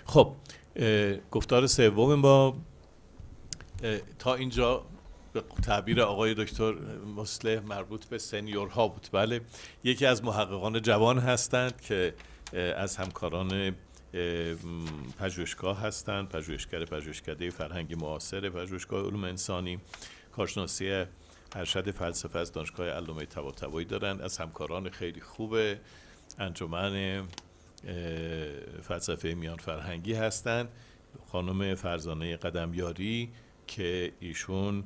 خب گفتار سوم ما تا اینجا به تعبیر آقای دکتر مصلح مربوط به سنیورها بود. بله، یکی از محققان جوان هستند که از همکاران پژوهشگاه هستند، پژوهشکده فرهنگ معاصر پژوهشگاه علوم انسانی، کارشناسی ارشد فلسفه از دانشگاه علامه طباطبایی دارند، از همکاران خیلی خوب انجمن فلسفه میان فرهنگی هستند. خانم فرزانه قدمیاری که ایشون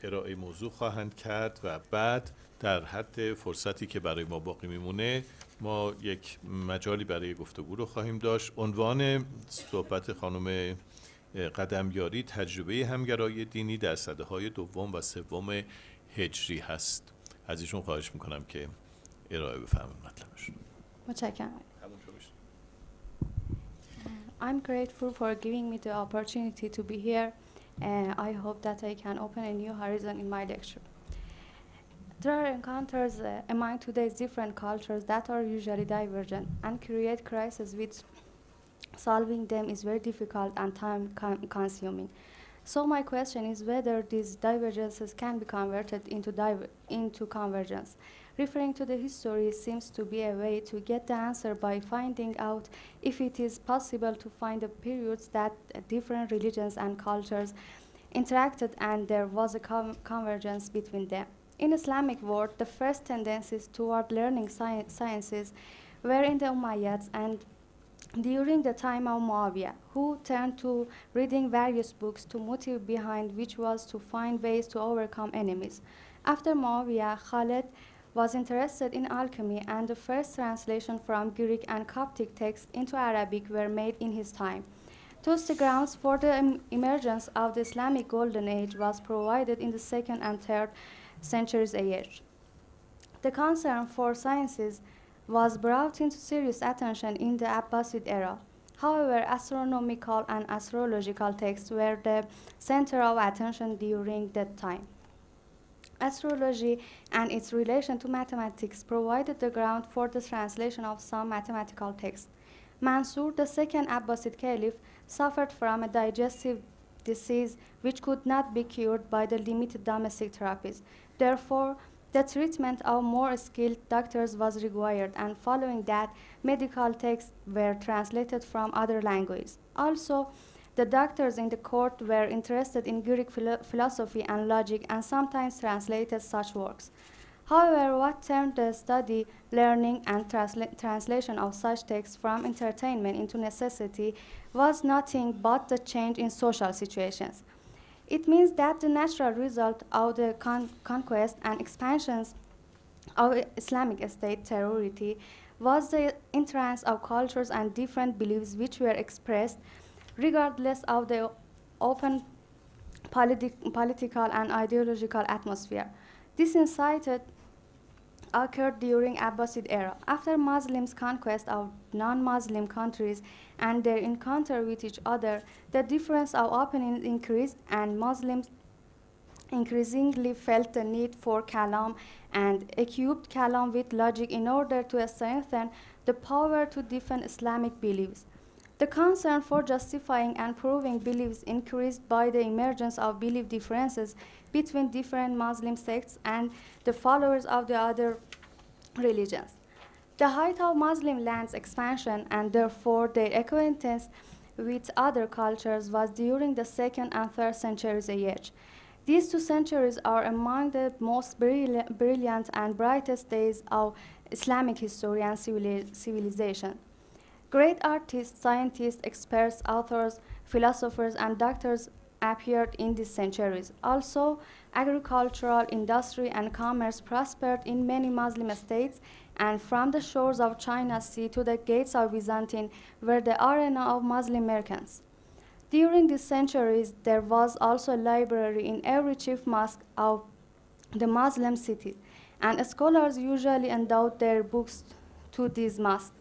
ارائه موضوع خواهند کرد و بعد در حد فرصتی که برای ما باقی میمونه ما یک مجالی برای گفتگو رو خواهیم داشت. عنوان صحبت خانم قدمیاری تجربه همگرایی دینی در سده‌های دوم و سوم هجری هست. از ایشون خواهش میکنم که ارائه بفرمایید مطلبش. متشکرم. I'm grateful for giving me the opportunity to be here. I hope that I can open a new horizon in my lecture. There are encounters among today's different cultures that are usually divergent and create crises which solving them is very difficult and time consuming. So my question is whether these divergences can be converted into convergence. Referring to the history seems to be a way to get the answer by finding out if it is possible to find the periods that different religions and cultures interacted and there was a convergence between them. In Islamic world, the first tendencies toward learning sciences were in the Umayyads and during the time of Muawiyah, who turned to reading various books to motive behind which was to find ways to overcome enemies. After Muawiyah, Khalid was interested in alchemy and the first translation from Greek and Coptic texts into Arabic were made in his time. Thus the grounds for the emergence of the Islamic Golden Age was provided in the 2nd and 3rd centuries AH. The concern for sciences was brought into serious attention in the Abbasid era. However, astronomical and astrological texts were the center of attention during that time. Astrology and its relation to mathematics provided the ground for the translation of some mathematical texts. Mansur, the second Abbasid caliph, suffered from a digestive disease which could not be cured by the limited domestic therapies. Therefore, the treatment of more skilled doctors was required, and following that, medical texts were translated from other languages. Also, the doctors in the court were interested in Greek philosophy and logic and sometimes translated such works. However, what turned the study, learning, and translation of such texts from entertainment into necessity was nothing but the change in social situations. It means that the natural result of the conquest and expansions of Islamic State terrority was the entrance of cultures and different beliefs which were expressed regardless of the open political and ideological atmosphere. This incited occurred during Abbasid era. After Muslims' conquest of non-Muslim countries and their encounter with each other, the difference of opinions increased and Muslims increasingly felt the need for kalam and equipped kalam with logic in order to strengthen the power to defend Islamic beliefs. The concern for justifying and proving beliefs increased by the emergence of belief differences between different Muslim sects and the followers of the other religions. The height of Muslim lands expansion and therefore their acquaintance with other cultures was during the 2nd and 3rd centuries AH. These 2 centuries are among the most brilliant and brightest days of Islamic history and civilization. Great artists, scientists, experts, authors, philosophers, and doctors appeared in these centuries. Also, agricultural, industry, and commerce prospered in many Muslim states, and from the shores of China Sea to the gates of Byzantium were the arena of Muslim merchants. During these centuries, there was also a library in every chief mosque of the Muslim city, and scholars usually endowed their books to these mosques.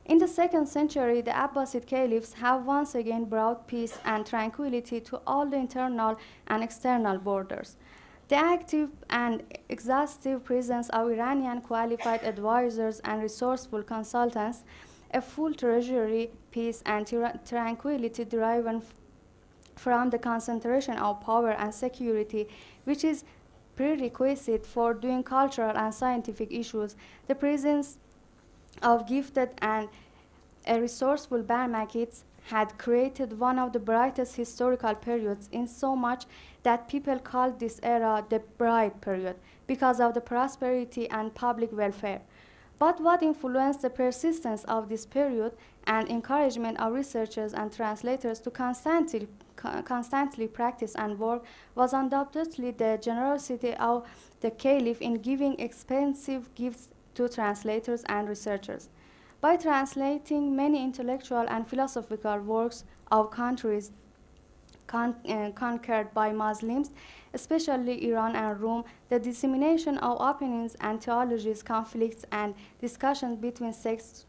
In the 2nd century, the Abbasid caliphs have once again brought peace and tranquility to all the internal and external borders. The active and exhaustive presence of Iranian qualified advisors and resourceful consultants a full treasury, peace, and tranquility deriving from the concentration of power and security, which is prerequisite for doing cultural and scientific issues. The presence of gifted and a resourceful Barmakids had created one of the brightest historical periods, in so much that people called this era the bright period because of the prosperity and public welfare. But what influenced the persistence of this period and encouragement of researchers and translators to constantly practice and work was undoubtedly the generosity of the Caliph in giving expensive gifts to translators and researchers. By translating many intellectual and philosophical works of countries conquered by Muslims, especially Iran and Rome, the dissemination of opinions and theologies, conflicts, and discussions between sects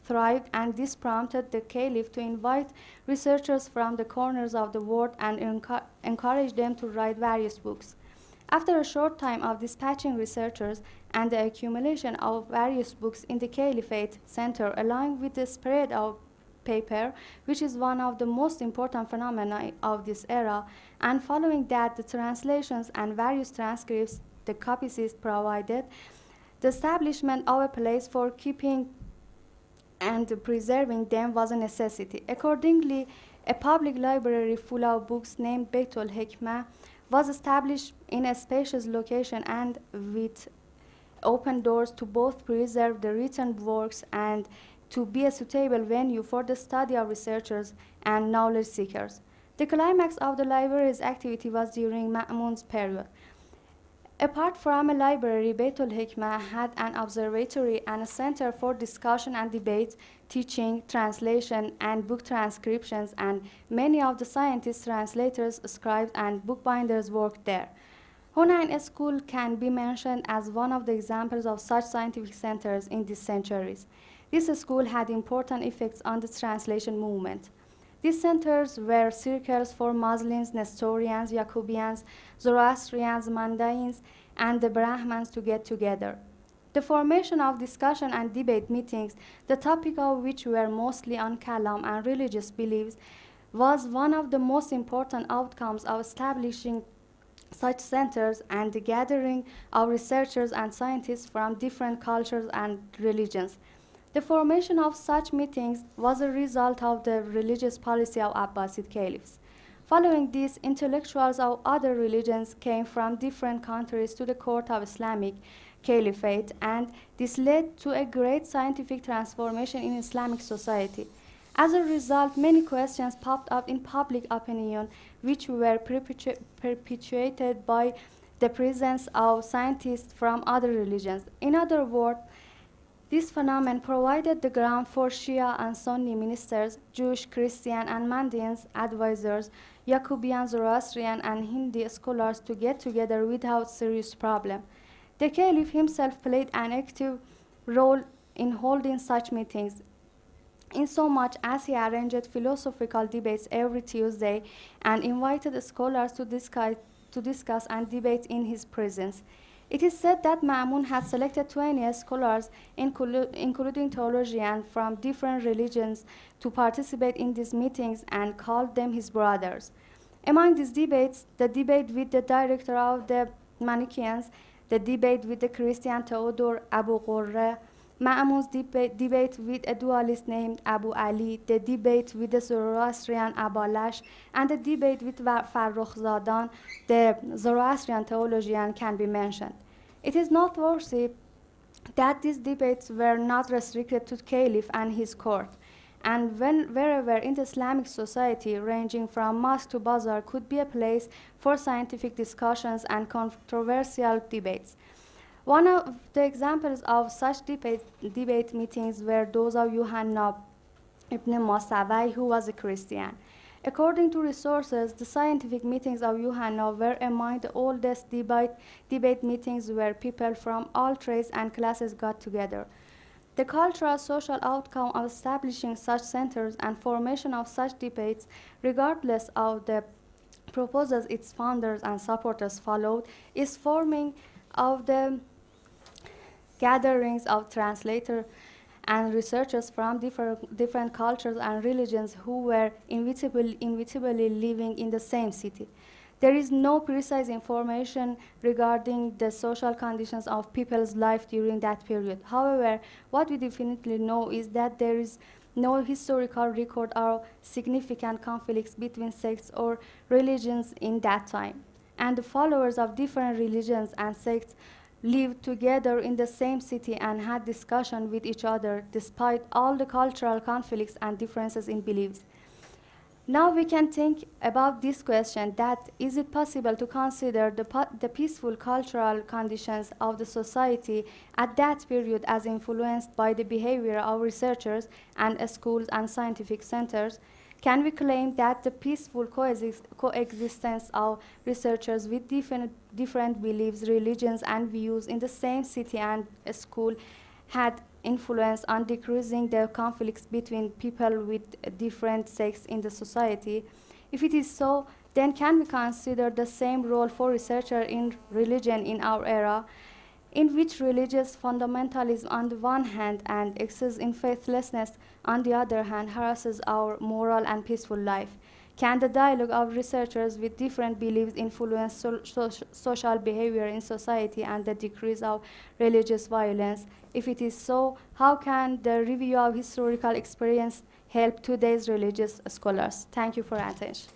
thrived, and this prompted the Caliph to invite researchers from the corners of the world and encourage them to write various books. After a short time of dispatching researchers and the accumulation of various books in the Caliphate Center, along with the spread of paper, which is one of the most important phenomena of this era, and following that the translations and various transcripts the copyist provided, the establishment of a place for keeping and preserving them was a necessity. Accordingly, a public library full of books named Beitul Hikmah was established in a spacious location and with open doors to both preserve the written works and to be a suitable venue for the study of researchers and knowledge seekers. The climax of the library's activity was during Ma'mun's period. Apart from a library, Beitul Hikmah had an observatory and a center for discussion and debate, teaching, translation, and book transcriptions, and many of the scientists, translators, scribes, and bookbinders worked there. Hunayn School can be mentioned as one of the examples of such scientific centers in these centuries. This school had important effects on the translation movement. These centers were circles for Muslims, Nestorians, Jacobians, Zoroastrians, Mandaeans, and the Brahmins to get together. The formation of discussion and debate meetings, the topic of which were mostly on Kalam and religious beliefs, was one of the most important outcomes of establishing such centers and the gathering of researchers and scientists from different cultures and religions. The formation of such meetings was a result of the religious policy of Abbasid caliphs. Following this, intellectuals of other religions came from different countries to the court of Islamic caliphate, and this led to a great scientific transformation in Islamic society. As a result, many questions popped up in public opinion, which were perpetuated by the presence of scientists from other religions. In other words, this phenomenon provided the ground for Shia and Sunni ministers, Jewish, Christian, and Mandaean advisors, Jacobian, Zoroastrian, and Hindi scholars to get together without serious problem. The Caliph himself played an active role in holding such meetings, insomuch as he arranged philosophical debates every Tuesday and invited scholars to discuss and debate in his presence. It is said that Ma'mun had selected 20 scholars, including theologians from different religions, to participate in these meetings and called them his brothers. Among these debates, the debate with the director of the Manichaeans, the debate with the Christian Theodore Abu Qurra, Ma'mun's debate with a dualist named Abu Ali, the debate with the Zoroastrian Abalash, and the debate with Farrukhzadan, the Zoroastrian theologian, can be mentioned. It is noteworthy that these debates were not restricted to Caliph and his court, and wherever in the Islamic society, ranging from mosque to bazaar, could be a place for scientific discussions and controversial debates. One of the examples of such debate meetings were those of Yohanna ibn Masawai, who was a Christian. According to resources, the scientific meetings of Yohanna were among the oldest debate meetings where people from all trades and classes got together. The cultural social outcome of establishing such centers and formation of such debates, regardless of the proposals its founders and supporters followed, is forming of the gatherings of translators and researchers from different cultures and religions who were inevitably living in the same city. There is no precise information regarding the social conditions of people's life during that period. However, what we definitely know is that there is no historical record of significant conflicts between sects or religions in that time. And the followers of different religions and sects lived together in the same city and had discussion with each other despite all the cultural conflicts and differences in beliefs. Now we can think about this question, that is it possible to consider the peaceful cultural conditions of the society at that period as influenced by the behavior of researchers and schools and scientific centers? Can we claim that the peaceful coexistence of researchers with different beliefs, religions, and views in the same city and school had influence on decreasing the conflicts between people with different sects in the society? If it is so, then can we consider the same role for researchers in religion in our era, in which religious fundamentalism on the one hand and excess in faithlessness on the other hand harasses our moral and peaceful life? Can the dialogue of researchers with different beliefs influence social behavior in society and the decrease of religious violence? If it is so, how can the review of historical experience help today's religious scholars? Thank you for your attention.